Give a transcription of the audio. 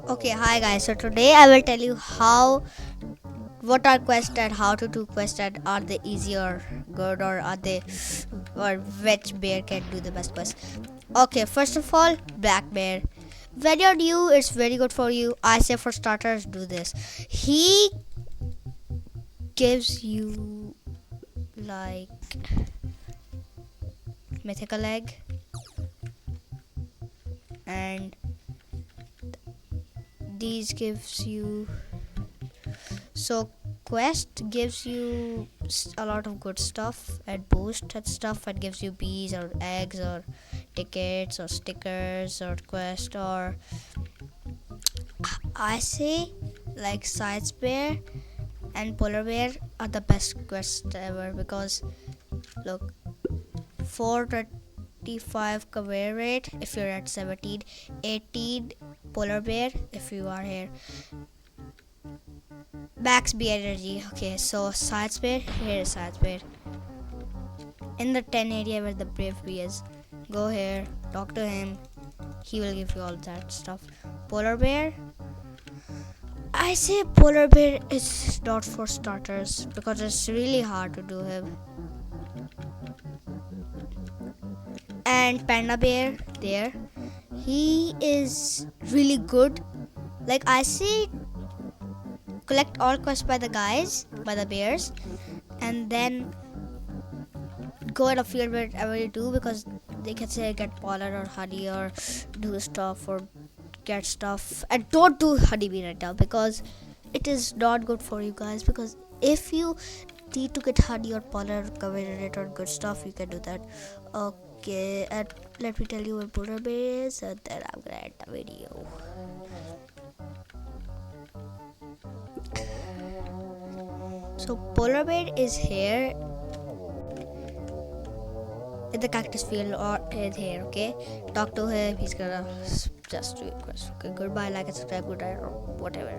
Okay, hi guys. So today I will tell you what are quests and how to do quests and are they easy or good or which bear can do the best quests. Okay, first of all, black bear. When you're new, it's very good for you. I say for starters, do this. He gives you like mythical egg and these gives you so quest gives you a lot of good stuff and boost and stuff and gives you bees or eggs or tickets or stickers or quest or I say like science bear and polar bear are the best quest ever because look 425 career rate if you're at 17, 18 polar bear if you are here. Max B energy. Okay, so science bear. Here is science bear. In the 10 area where the brave bee is. Go here, talk to him. He will give you all that stuff. Polar bear. I say polar bear is not for starters because it's really hard to do him. And panda bear there. He is really good. Like I say collect all quests by the guys, by the bears, and then go in a field wherever you do because they can say get pollen or honey or do stuff or get stuff and don't do honeybee right now because it is not good for you guys because if you need to get honey or pollen or cover it or good stuff you can do that. Okay, and let me tell you what polar bear is and then I'm gonna end the video. So polar bear is here in the cactus field or in here. Okay, talk to him. He's gonna just do a quest. Okay, goodbye, like and subscribe, good night, or whatever.